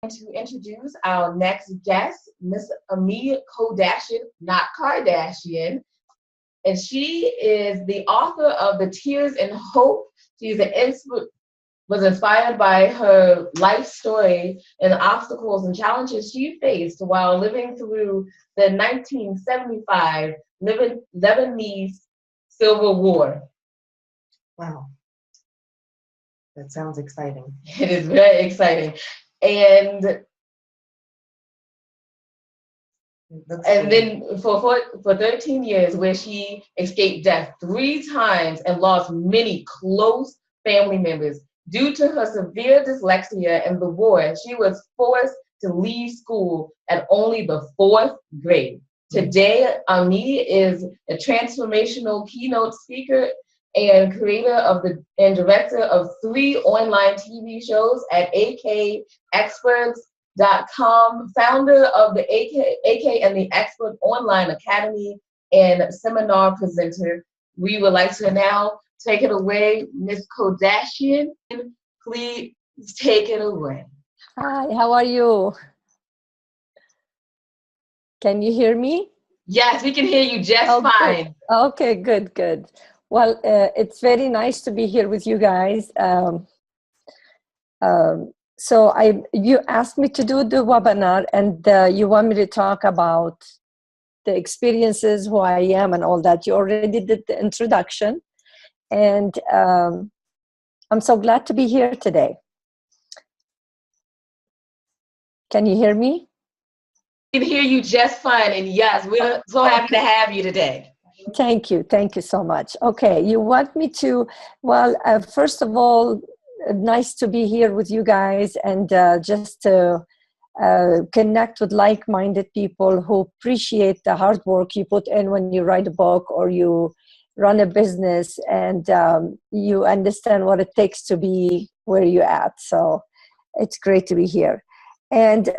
To introduce our next guest, Miss Aimmee Kodachian, not Kardashian, and she is the author of The Tears and Hope. She's was inspired by her life story and the obstacles and challenges she faced while living through the 1975 Lebanese Civil War. Wow, that sounds exciting. It is very exciting. And then for 13 years, where she escaped death 3 times and lost many close family members. Due to her severe dyslexia in the war, she was forced to leave school at only the 4th grade. Today, Aimmee is a transformational keynote speaker and creator and director of 3 online TV shows at akexperts.com, founder of the AK and the Expert Online Academy, and seminar presenter. We would like to now take it away, Ms. Kodachian. Please take it away. Hi, how are you? Can you hear me? Yes, we can hear you just fine. Good. Okay, good. Well, it's very nice to be here with you guys. So you asked me to do the webinar, and you want me to talk about the experiences, who I am, and all that. You already did the introduction, and I'm so glad to be here today. Can you hear me? We can hear you just fine, and yes, we're so happy to have you today. Thank you so much. Okay, you want me to, well, first of all, nice to be here with you guys, and just to connect with like-minded people who appreciate the hard work you put in when you write a book or you run a business, and you understand what it takes to be where you're at. So it's great to be here. And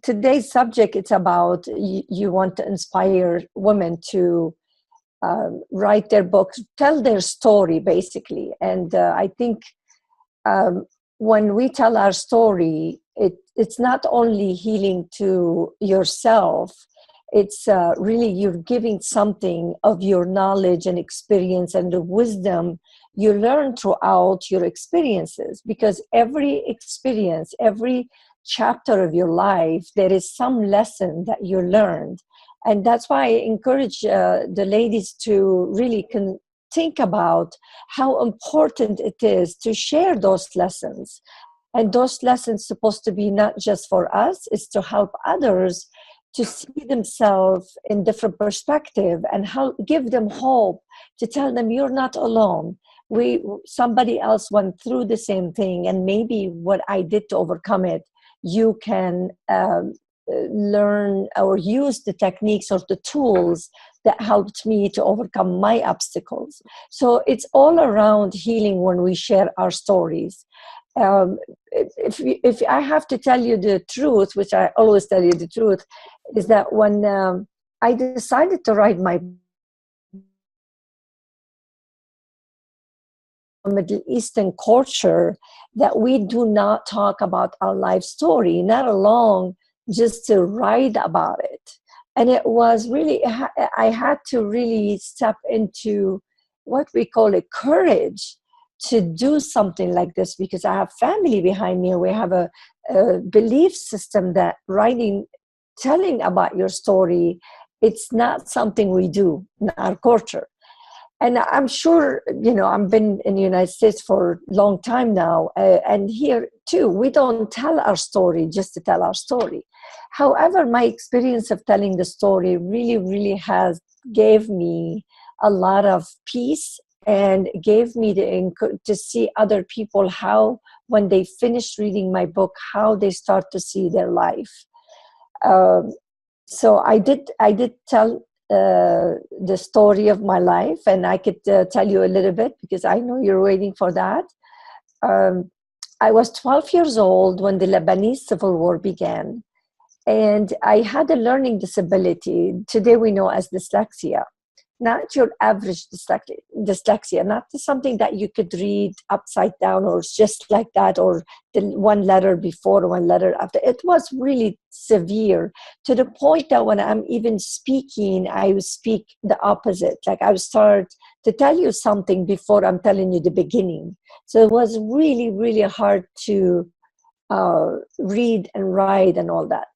today's subject, it's about you want to inspire women to write their books, tell their story, basically. And I think when we tell our story, it's not only healing to yourself, it's really you're giving something of your knowledge and experience and the wisdom you learn throughout your experiences. Because every experience, every chapter of your life, there is some lesson that you learned. And that's why I encourage the ladies to really think about how important it is to share those lessons. And those lessons supposed to be not just for us, it's to help others to see themselves in different perspective and give them hope, to tell them you're not alone. Somebody else went through the same thing, and maybe what I did to overcome it, you can learn or use the techniques or the tools that helped me to overcome my obstacles. So it's all around healing when we share our stories. If I have to tell you the truth, which I always tell you the truth, is that when I decided to write my Middle Eastern culture, that we do not talk about our life story, not alone just to write about it. And it was really, I had to really step into what we call a courage to do something like this, because I have family behind me. We have a belief system that telling about your story, it's not something we do in our culture. And I'm sure, I've been in the United States for a long time now. And here too, we don't tell our story just to tell our story. However, my experience of telling the story really, really gave me a lot of peace, and gave me to see other people how, when they finish reading my book, how they start to see their life. So I did tell the story of my life, and I could tell you a little bit, because I know you're waiting for that. I was 12 years old when the Lebanese Civil War began, and I had a learning disability. Today we know as dyslexia. not your average dyslexia, not something that you could read upside down or just like that, or the one letter before, one letter after. It was really severe, to the point that when I'm even speaking, I would speak the opposite. Like I would start to tell you something before I'm telling you the beginning. So it was really, really hard to read and write and all that.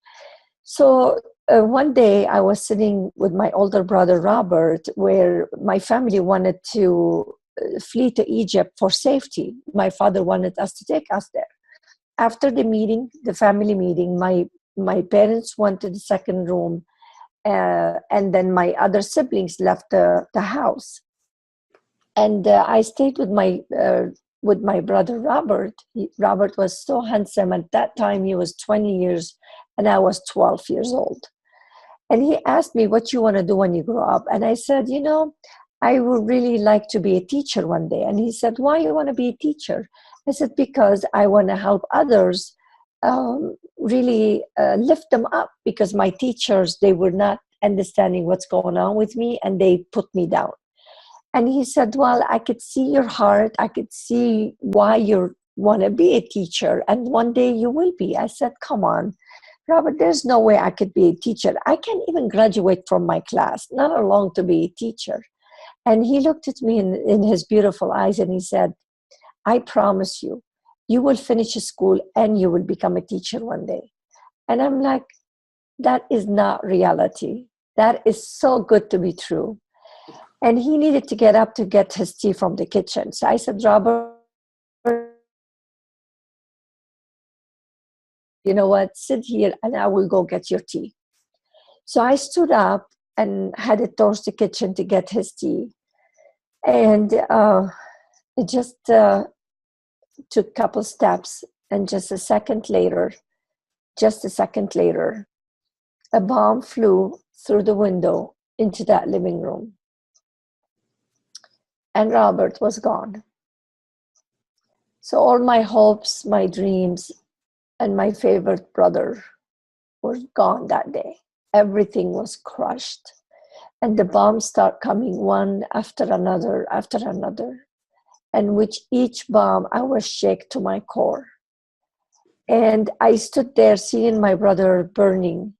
So one day I was sitting with my older brother, Robert, where my family wanted to flee to Egypt for safety. My father wanted us to take us there. After the meeting, the family meeting, my parents went to the second room, and then my other siblings left the house. And I stayed with my brother, Robert. Robert was so handsome. At that time, he was 20 years, and I was 12 years old. And he asked me, what you want to do when you grow up? And I said, I would really like to be a teacher one day. And he said, why you want to be a teacher? I said, because I want to help others, really lift them up, because my teachers, they were not understanding what's going on with me, and they put me down. And he said, well, I could see your heart. I could see why you want to be a teacher, and one day you will be. I said, come on, Robert, there's no way I could be a teacher. I can't even graduate from my class, not alone to be a teacher. And he looked at me in his beautiful eyes, and he said, I promise you, you will finish school and you will become a teacher one day. And I'm like, that is not reality. That is so good to be true. And he needed to get up to get his tea from the kitchen. So I said, Robert, you know what, sit here and I will go get your tea. So I stood up and headed towards the kitchen to get his tea. And it just took a couple steps. And just a second later, a bomb flew through the window into that living room. And Robert was gone. So all my hopes, my dreams, and my favorite brother were gone that day. Everything was crushed. And the bombs start coming one after another, And with each bomb, I was shaken to my core. And I stood there seeing my brother burning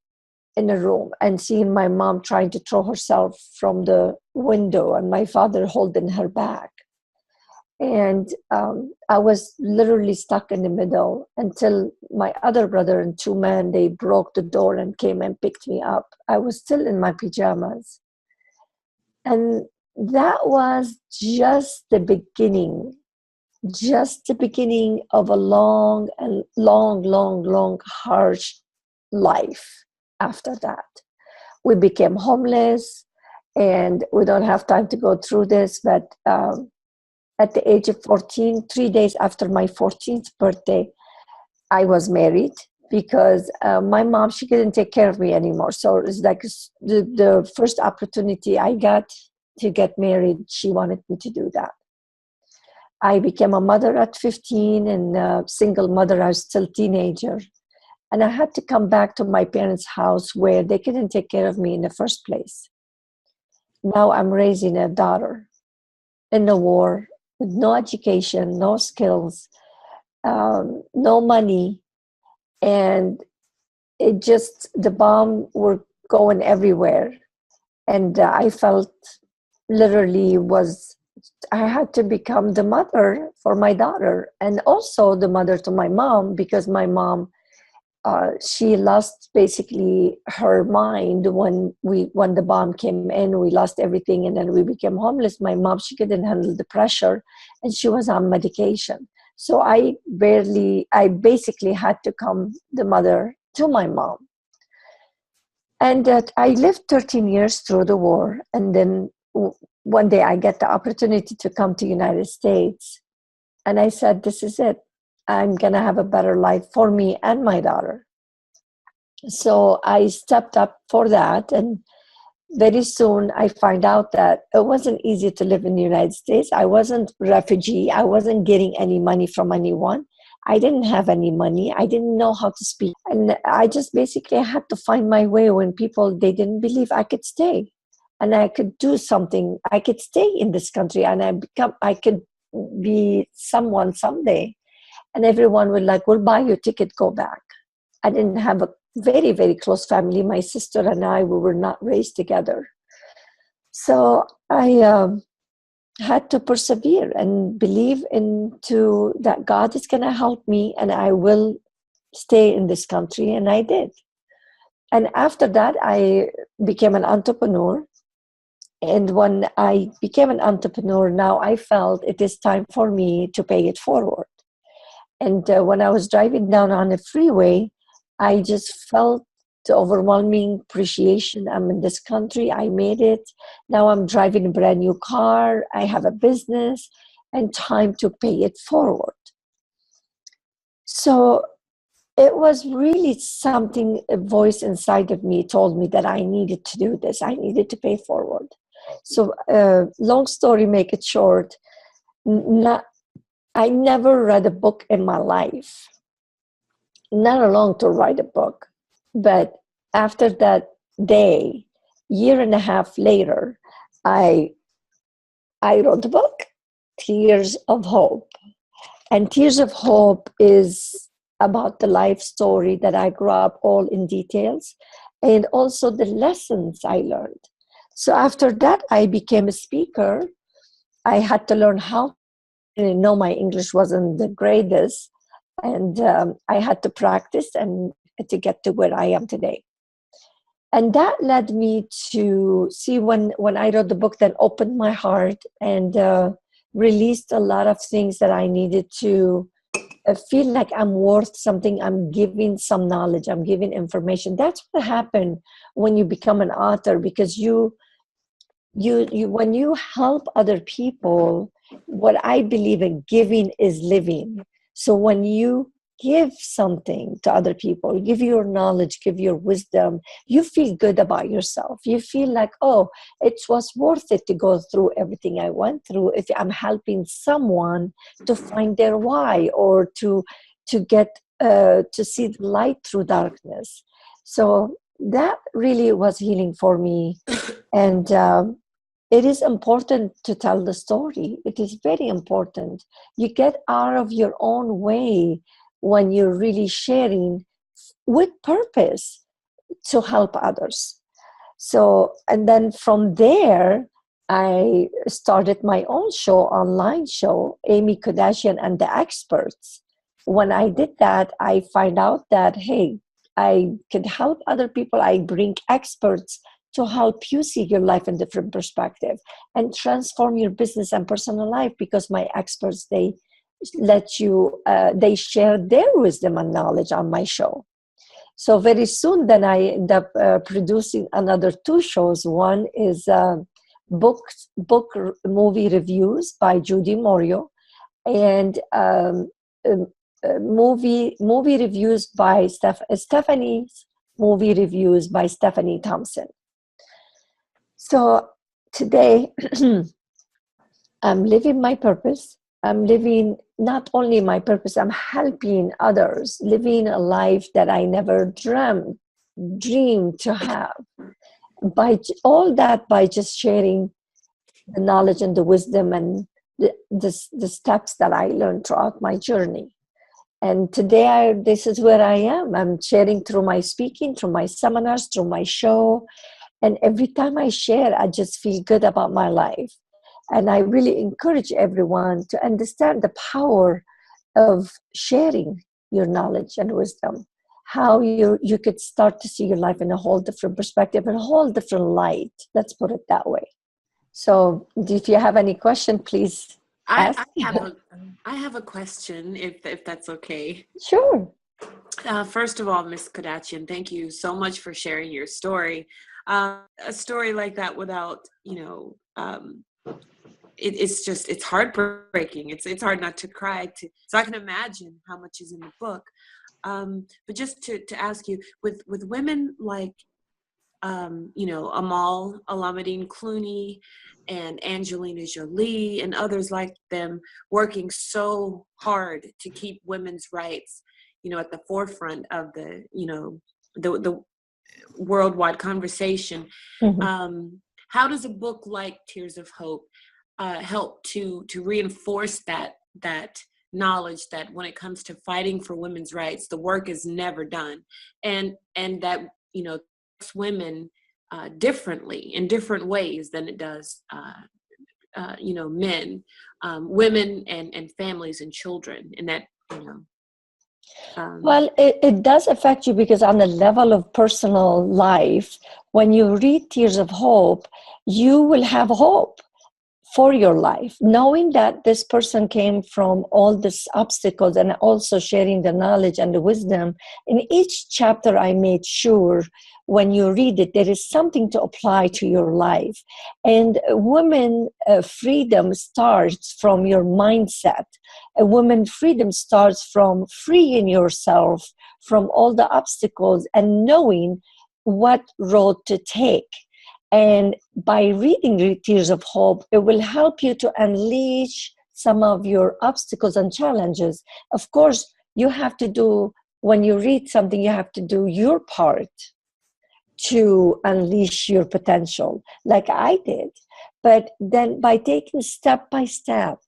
in a room, and seeing my mom trying to throw herself from the window, and my father holding her back. And I was literally stuck in the middle until my other brother and two men, they broke the door and came and picked me up. I was still in my pajamas. And that was just the beginning of a long, harsh life. After that, we became homeless, and we don't have time to go through this, but at the age of 14, 3 days after my 14th birthday, I was married, because my mom, she couldn't take care of me anymore. So it's like the first opportunity I got to get married, she wanted me to do that. I became a mother at 15, and a single mother. I was still teenager. And I had to come back to my parents' house where they couldn't take care of me in the first place. Now I'm raising a daughter in the war with no education, no skills, no money. And it just, the bomb were going everywhere. And I felt literally I had to become the mother for my daughter, and also the mother to my mom, because my mom, she lost basically her mind when the bomb came in. We lost everything, and then we became homeless. My mom, she couldn't handle the pressure, and she was on medication. So I basically had to become the mother to my mom. And I lived 13 years through the war, and then one day I get the opportunity to come to United States, and I said, this is it. I'm going to have a better life for me and my daughter. So I stepped up for that. And very soon I find out that it wasn't easy to live in the United States. I wasn't a refugee. I wasn't getting any money from anyone. I didn't have any money. I didn't know how to speak. And I just basically had to find my way when people, they didn't believe I could stay. and I could do something. I could stay in this country and I could be someone someday. And everyone would like, we'll buy your ticket, go back. I didn't have a very, very close family. My sister and I, we were not raised together. So I had to persevere and believe into that God is going to help me and I will stay in this country. And I did. And after that, I became an entrepreneur. And when I became an entrepreneur, now I felt it is time for me to pay it forward. And when I was driving down on the freeway, I just felt the overwhelming appreciation. I'm in this country. I made it. Now I'm driving a brand new car. I have a business and time to pay it forward. So it was really something, a voice inside of me told me that I needed to do this. I needed to pay forward. So long story, make it short, I never read a book in my life, not alone to write a book. But after that day, year and a half later, I wrote the book, Tears of Hope. And Tears of Hope is about the life story that I grew up all in details and also the lessons I learned. So after that, I became a speaker. I had to learn how to know my English wasn't the greatest. And I had to practice and to get to where I am today. And that led me to see when I wrote the book, that opened my heart and released a lot of things that I needed to feel like I'm worth something. I'm giving some knowledge. I'm giving information. That's what happened when you become an author, because you when you help other people, what I believe in, giving is living. So when you give something to other people, give your knowledge, give your wisdom, you feel good about yourself. You feel like, oh, it was worth it to go through everything I went through if I'm helping someone to find their why, or to get to see the light through darkness. So that really was healing for me. And it is important to tell the story. It is very important. You get out of your own way when you're really sharing with purpose to help others. So, and then from there, I started my own show, online show, Aimmee Kodachian and the Experts. When I did that, I find out that, hey, I could help other people. I bring experts to help you see your life in different perspective and transform your business and personal life, because my experts, they let you, they share their wisdom and knowledge on my show. So very soon then I end up producing another 2 shows. One is book movie reviews by Judy Morio, and movie reviews by Stephanie's movie reviews by Stephanie Thompson. So today, I'm living my purpose. I'm living not only my purpose, I'm helping others, living a life that I never dreamed to have. By all that, by just sharing the knowledge and the wisdom and the steps that I learned throughout my journey. And today, this is where I am. I'm sharing through my speaking, through my seminars, through my show. And every time I share, I just feel good about my life. And I really encourage everyone to understand the power of sharing your knowledge and wisdom, how you could start to see your life in a whole different perspective, in a whole different light. Let's put it that way. So if you have any question, please ask. I have a question, if that's okay. Sure. First of all, Ms. Kodachian, thank you so much for sharing your story. A story like that without, it's heartbreaking. It's hard not to cry. So I can imagine how much is in the book. But just to ask you, with women like, Amal Alameddine Clooney and Angelina Jolie and others like them, working so hard to keep women's rights, at the forefront of the worldwide conversation. Mm-hmm. how does a book like Tears of Hope help to reinforce that knowledge that when it comes to fighting for women's rights, the work is never done, and that, you know, women differently in different ways than it does you know, men, women, and families and children, and that, you know. Well, it does affect you, because on the level of personal life, when you read Tears of Hope, you will have hope for your life, knowing that this person came from all these obstacles, and also sharing the knowledge and the wisdom. In each chapter, I made sure when you read it, there is something to apply to your life. And women freedom starts from your mindset. A woman freedom starts from freeing yourself from all the obstacles and knowing what road to take. And by reading Tears of Hope, it will help you to unleash some of your obstacles and challenges. Of course, you have to do, when you read something, you have to do your part to unleash your potential, like I did. But then by taking step by step,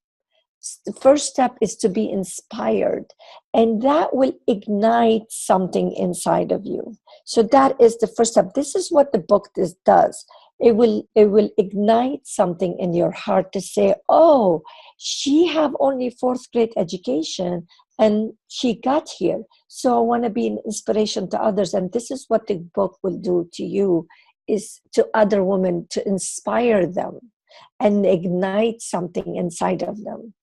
the first step is to be inspired, and that will ignite something inside of you. So that is the first step. This is what the book does. It will ignite something in your heart to say, oh, she have only 4th grade education and she got here. So I want to be an inspiration to others. And this is what the book will do to you, is to other women, to inspire them and ignite something inside of them.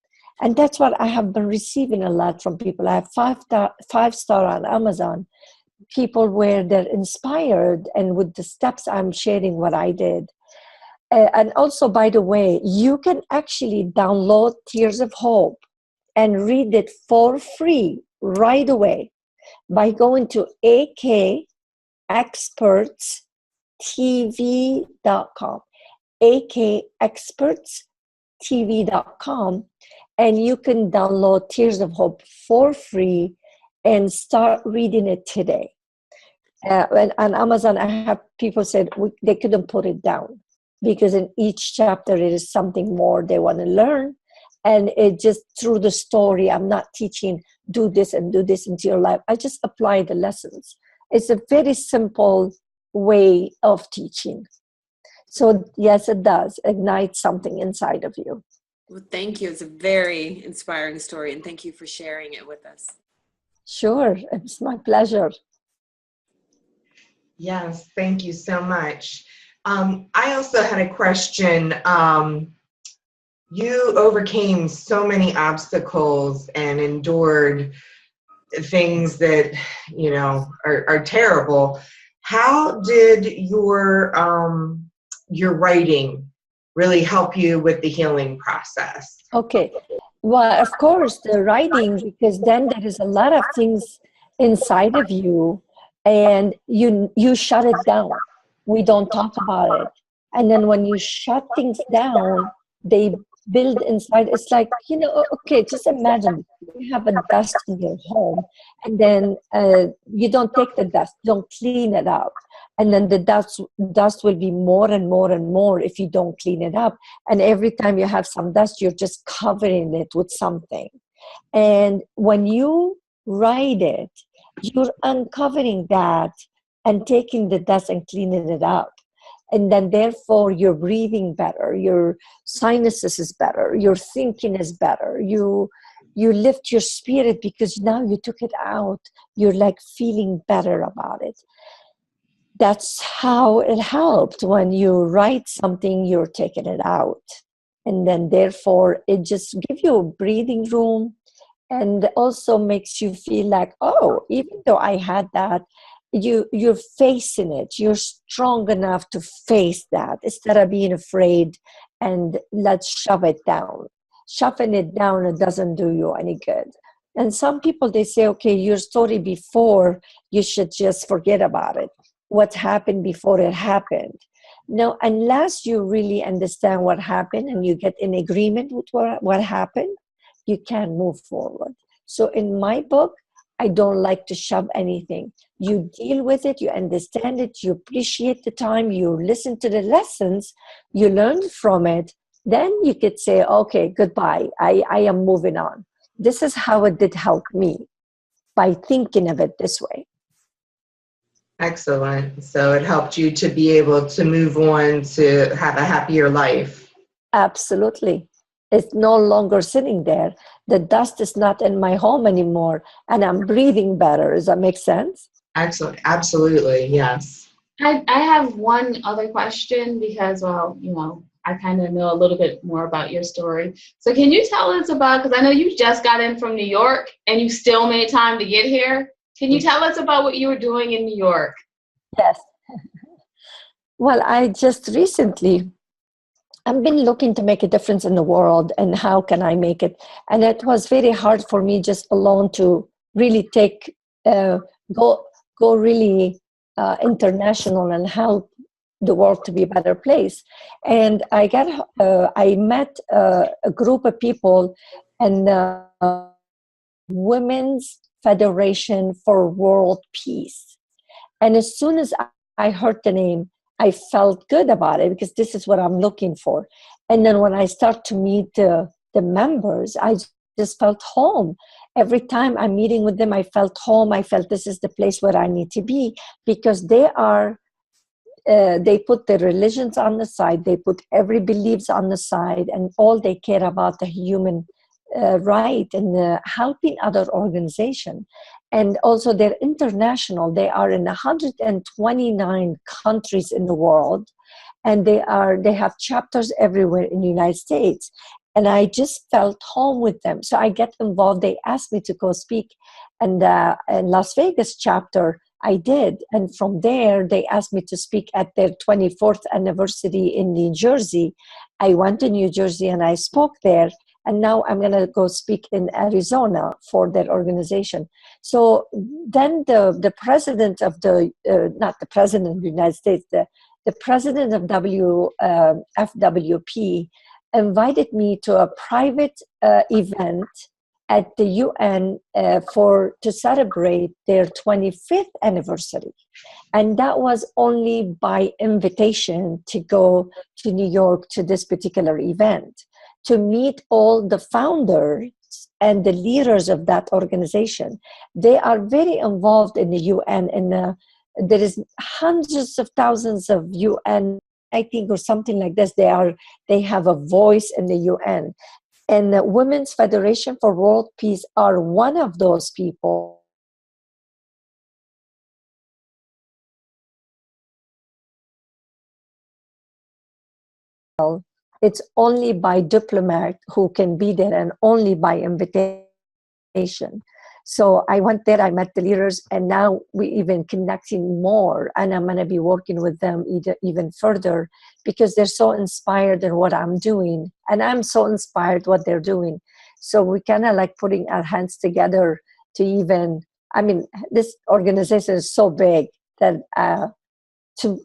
And that's what I have been receiving a lot from people. I have 5-star on Amazon, people where they're inspired, and with the steps I'm sharing what I did. And also, by the way, you can actually download Tears of Hope and read it for free right away by going to akexpertstv.com, akexpertstv.com, and you can download Tears of Hope for free and start reading it today. And on Amazon, I have people said they couldn't put it down, because in each chapter it is something more they want to learn. And it just, through the story, I'm not teaching, do this and do this into your life. I just apply the lessons. It's a very simple way of teaching. So yes, it does ignite something inside of you. Well, thank you. It's a very inspiring story, and thank you for sharing it with us. Sure, it's my pleasure. Yes, thank you so much. I also had a question. You overcame so many obstacles and endured things that, you know, are terrible. How did your writing really help you with the healing process? Okay. Well, of course, the writing, because then there is a lot of things inside of you, and you shut it down. We don't talk about it. And then when you shut things down, they build inside. It's like, you know, okay, just imagine you have a dust in your home, and then you don't take the dust, don't clean it up. And then the dust will be more and more and more if you don't clean it up. And every time you have some dust, you're just covering it with something. And when you write it, you're uncovering that and taking the dust and cleaning it up. And then therefore you're breathing better, your sinuses is better, your thinking is better, you lift your spirit because now you took it out. You're like feeling better about it. That's how it helped. When you write something, you're taking it out. And then therefore it just gives you a breathing room, and also makes you feel like, oh, even though I had that, you're facing it. You're strong enough to face that instead of being afraid and let's shove it down. Shoving it down, it doesn't do you any good. And some people, they say, okay, your story before, you should just forget about it. What happened before it happened. No, unless you really understand what happened and you get in agreement with what happened, you can't move forward. So in my book, I don't like to shove anything. You deal with it, you understand it, you appreciate the time, you listen to the lessons, you learn from it. Then you could say, okay, goodbye. I am moving on. This is how it did help me, by thinking of it this way. Excellent. So it helped you to be able to move on to have a happier life. Absolutely. It's no longer sitting there. The dust is not in my home anymore, and I'm breathing better. Does that make sense? Excellent. Absolutely. Yes. I have one other question because, well, you know, I kind of know a little bit more about your story. So can you tell us about, because I know you just got in from New York and you still made time to get here. Can you tell us about what you were doing in New York? Yes. Well, I just recently, I've been looking to make a difference in the world, and how can I make it? And it was very hard for me just alone to really take, go really international and help the world to be a better place. And I met a group of people, and Women's Federation for World Peace. And as soon as I heard the name, I felt good about it, because this is what I'm looking for. And then when I start to meet the members, I just felt home. Every time I'm meeting with them, I felt home. I felt this is the place where I need to be, because they put their religions on the side, they put every beliefs on the side, and all they care about the human right and helping other organization. And also they're international. They are in 129 countries in the world, and they have chapters everywhere in the United States. And I just felt home with them. So I get involved. They asked me to go speak, and in Las Vegas chapter, I did. And from there, they asked me to speak at their 24th anniversary in New Jersey. I went to New Jersey and I spoke there. And now I'm going to go speak in Arizona for their organization. So then the president of not the president of the United States, the president of FWP invited me to a private event at the UN to celebrate their 25th anniversary. And that was only by invitation to go to New York to this particular event, to meet all the founders and the leaders of that organization. They are very involved in the UN, and there is hundreds of thousands of UN, I think, or something like this. They have a voice in the UN. And the Women's Federation for World Peace are one of those people. It's only by diplomat who can be there, and only by invitation. So I went there, I met the leaders, and now we even connecting more, and I'm going to be working with them even further, because they're so inspired in what I'm doing, and I'm so inspired what they're doing. So we kind of like putting our hands together to this organization is so big that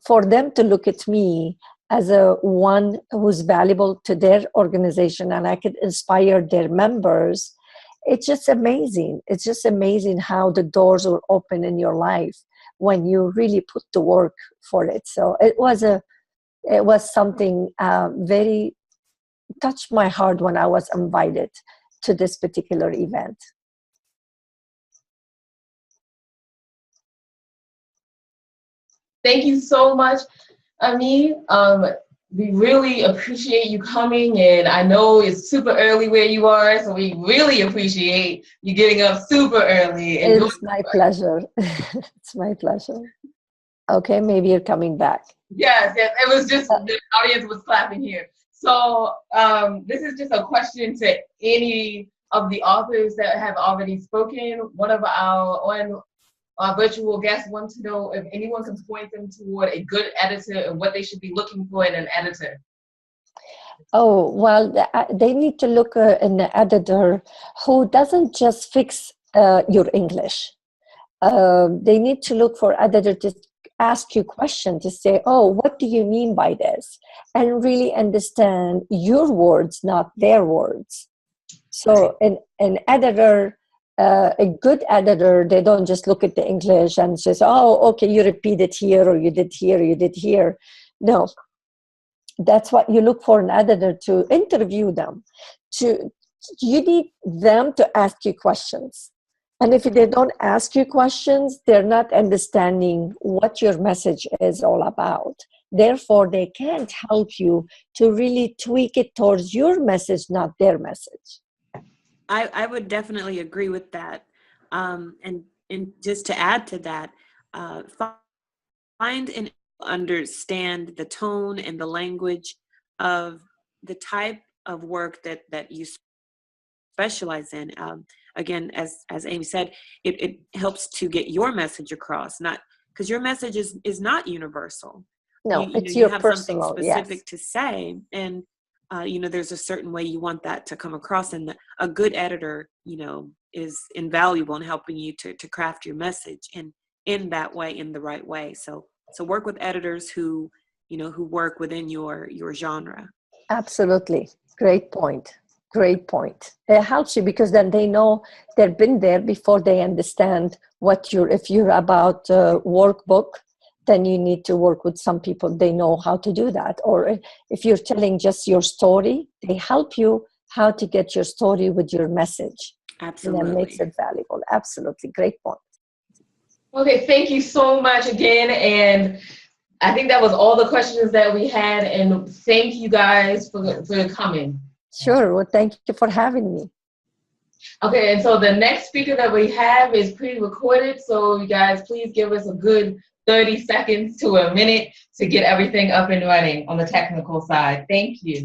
for them to look at me as one who's valuable to their organization, and I could inspire their members. It's just amazing. It's just amazing how the doors will open in your life when you really put the work for it. So it was something very touched my heart when I was invited to this particular event. Thank you so much, Aimmee. We really appreciate you coming, and I know it's super early where you are, so we really appreciate you getting up super early. And it's my pleasure. It's my pleasure. Okay, maybe you're coming back. Yes, it was just the audience was clapping here. So this is just a question to any of the authors that have already spoken. One of our virtual guests wants to know if anyone can point them toward a good editor and what they should be looking for in an editor. Oh, well, they need to look in an editor who doesn't just fix your English. They need to look for editor to ask you questions, to say, oh, what do you mean by this? And really understand your words, not their words. So an editor a good editor, they don't just look at the English and says, oh, okay, you repeat it here, or you did here, or you did here. No, that's what you look for an editor, to interview them. You need them to ask you questions. And if they don't ask you questions, they're not understanding what your message is all about. Therefore, they can't help you to really tweak it towards your message, not their message. I would definitely agree with that. And just to add to that, find and understand the tone and the language of the type of work that you specialize in. Again, as Aimmee said, it helps to get your message across, not because your message is not universal. No, you it's know, your you have personal, something specific yes. to say, and you know, there's a certain way you want that to come across, and a good editor, you know, is invaluable in helping you to craft your message in that way, in the right way. So work with editors who, you know, who work within your genre. Absolutely. Great point. Great point. It helps you because then they know, they've been there before, they understand what if you're about workbook, then you need to work with some people, they know how to do that. Or if you're telling just your story, they help you how to get your story with your message. Absolutely. And that makes it valuable. Absolutely. Great point. Okay, thank you so much again. And I think that was all the questions that we had. And thank you guys for coming. Sure. Well, thank you for having me. Okay, and so the next speaker that we have is pre-recorded. So you guys, please give us a good 30 seconds to a minute to get everything up and running on the technical side. Thank you.